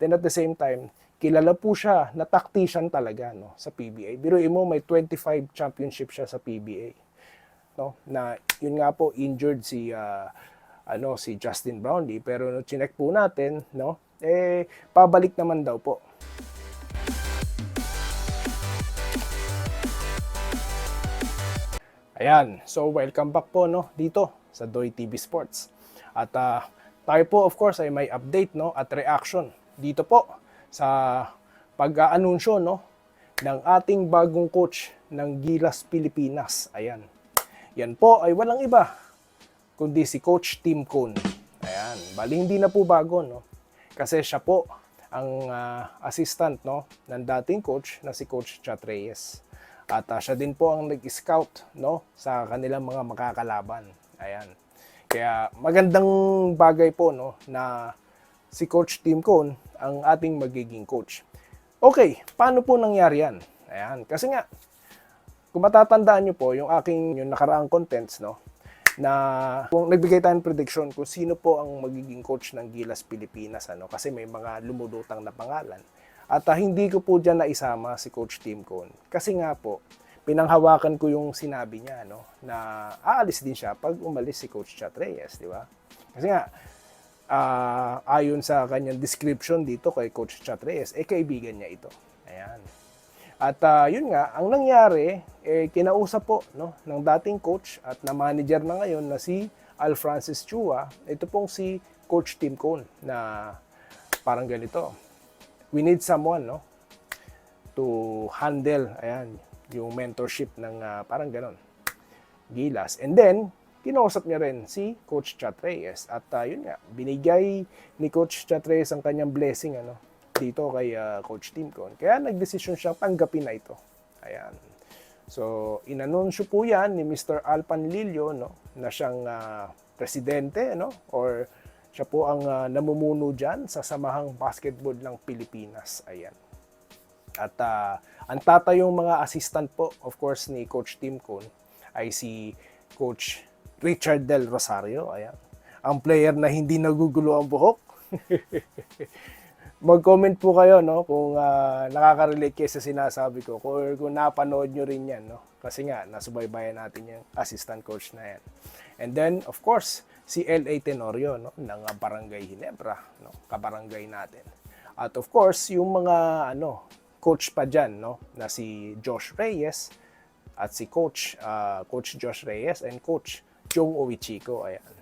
Then at the same time, kilala po siya na tactician talaga, no, sa PBA. Biruin mo, may 25 championship siya sa PBA, no, na yun nga po injured si Justin Brownlee, pero no, chinek po natin, no, pabalik naman daw po. Ayan, so welcome back po, no, dito sa Doy TV Sports. At tayo po of course ay may update, no, at reaction dito po sa pag-aanunsyo, no, ng ating bagong coach ng Gilas Pilipinas. Ayan. Yan po ay walang iba kundi si Coach Tim Cone. Ayan, bali hindi na po bago, no. Kasi siya po ang assistant, no, ng dating coach na si Coach Chat Reyes. At siya din po ang nag-scout, no, sa kanilang mga makakalaban. Ayan. Kaya magandang bagay po, no, na si Coach Tim Cone ang ating magiging coach. Okay, paano po nangyari yan? Ayan, kasi nga kung matatandaan niyo po yung nakaraang contents, no, na kung nagbigay tayo ng prediction kung sino po ang magiging coach ng Gilas Pilipinas, ano, kasi may mga lumulutang na pangalan. At hindi ko po dyan naisama si Coach Tim Cone. Kasi nga po, pinanghawakan ko yung sinabi niya, no, na aalis din siya pag umalis si Coach Chat Reyes, di ba? Kasi nga, ayon sa kanyang description dito kay Coach Chat Reyes, kaibigan niya ito. Ayan. At yun nga, ang nangyari, kinausap po, no, ng dating coach at na manager na ngayon na si Al Francis Chua, ito pong si Coach Tim Cone na parang ganito. We need someone, no, to handle, ayan, yung mentorship ng parang ganon, Gilas. And then, kinausap niya rin si Coach Chat Reyes. At yun nga, binigay ni Coach Chat Reyes ang kanyang blessing, ano, dito kay Coach Tim Cone. Kaya nagdesisyon siyang tanggapin na ito. Ayan. So, inanunsyo po yan ni Mr. Al Panlilio, no, na siyang presidente, no, or siya po ang namumuno dyan sa Samahang Basketball ng Pilipinas. Ayan. At ang tatayong mga assistant po, of course, ni Coach Tim Cone ay si Coach Richard Del Rosario. Ayan. Ang player na hindi nagugulo ang buhok. Mag-comment po kayo, no, kung nakaka-relate kayo sa sinasabi ko or kung napanood nyo rin yan, no? Kasi nga, nasubaybayan natin yung assistant coach na yan. And then, of course, si L.A. Tenorio, no, ng Barangay Ginebra, no, kabarangay natin. At of course, yung mga coach pa dyan, no, na si Josh Reyes at si Coach Josh Reyes and Coach Jong Owichiko. Ayan.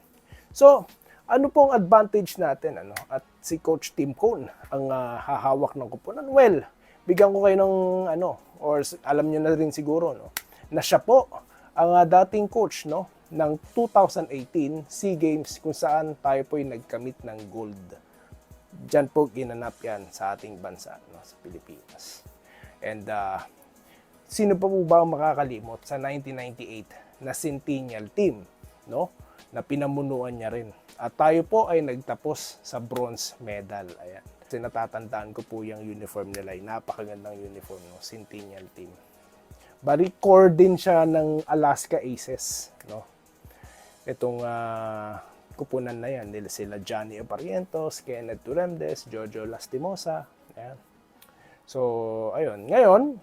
So, ano pong advantage natin, ano? At si Coach Tim Cone ang hahawak ng kupunan. Well, bigyan ko kayo ng or alam niyo na rin siguro, no, na siya po ang dating coach, no, ng 2018 SEA Games kung saan tayo po'y nagkamit ng gold. Diyan po ginanap yan sa ating bansa, no, sa Pilipinas. And sino pa po ba ang makakalimot sa 1998 na Centennial Team, no, na pinamunuan niya rin. At tayo po ay nagtapos sa bronze medal. Ayan. Kasi natatandaan ko po yung uniform nila. Napakagandang uniform, no, Centennial Team. Bali, core din siya ng Alaska Aces, no. Itong kupunan na yan, nila sila Johnny Aparientos, Kenneth Turemdes, Jojo Lastimosa. Ayan. So, ayun. Ngayon,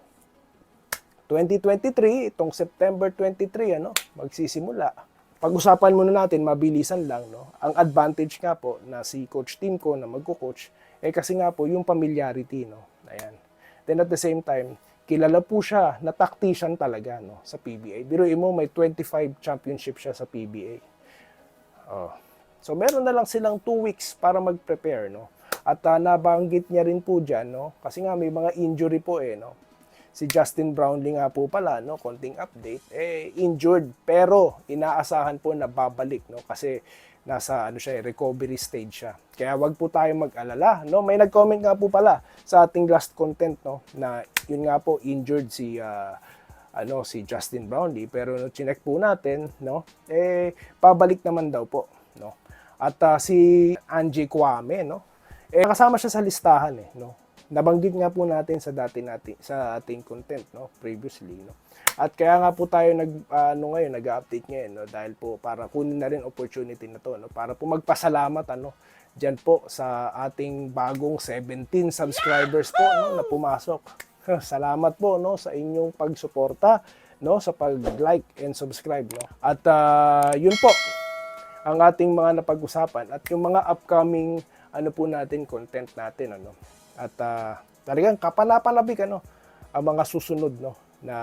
2023, itong September 23, magsisimula. Pag-usapan muna natin, mabilisan lang, no. Ang advantage nga po na si Coach Tim Cone na magko-coach, kasi nga po yung familiarity, no. Ayan. Then at the same time, kilala po siya na tactician talaga, no, sa PBA. Biruin mo, may 25 championship siya sa PBA. So meron na lang silang 2 weeks para mag-prepare, no. At nabanggit niya rin po dyan, no, kasi nga may mga injury po no. Si Justin Brownlee nga po pala, no, konting update, injured, pero inaasahan po na babalik, no, kasi nasa recovery stage siya. Kaya wag po tayo mag-alala, no. May nag-comment nga po pala sa ating last content, no, na yun nga po injured si Justin Brownlee, pero chinek po natin, no, pabalik naman daw po, no. At si Angie Kwame, no, kasama siya sa listahan, no. Nabanggit nga po natin sa ating content, no, previously, no. At kaya nga po tayo nag-update ngayon, no, dahil po para kunin na rin opportunity na to, no, para po magpasalamat dyan po sa ating bagong 17 subscribers po, no, na pumasok. Salamat po, no, sa inyong pagsuporta, no, sa pag-like and subscribe, no. At yun po ang ating mga napag-usapan at yung mga upcoming ano po natin, content natin, ano. At talagang kapanapanabik, ano, ang mga susunod, no, na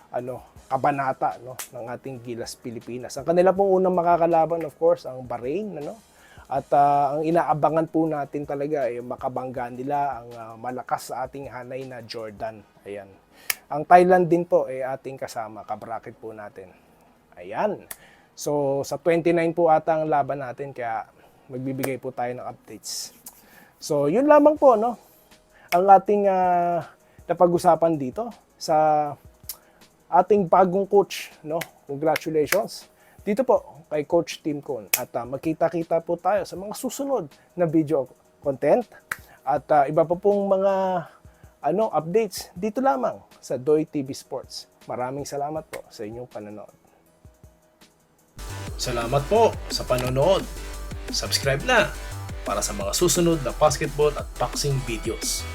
ano, kabanata, no, ng ating Gilas Pilipinas. Ang kanila pong unang makakalaban, of course, ang Bahrain, ano. At ang inaabangan po natin talaga ay makabangga nila ang malakas sa ating hanay na Jordan. Ayan. Ang Thailand din po ay ating kasama, kabracket po natin. Ayan. So sa 29 po ata ang laban natin, kaya magbibigay po tayo ng updates. So yun lamang po, no, ang ating napag-usapan dito sa ating bagong coach, no. Congratulations dito po kay Coach Tim Con. At magkita-kita po tayo sa mga susunod na video content at iba pa pong mga ano updates dito lamang sa Doy TV Sports. Maraming salamat po sa inyong panonood. Salamat po sa panonood. Subscribe na para sa mga susunod na basketball at boxing videos.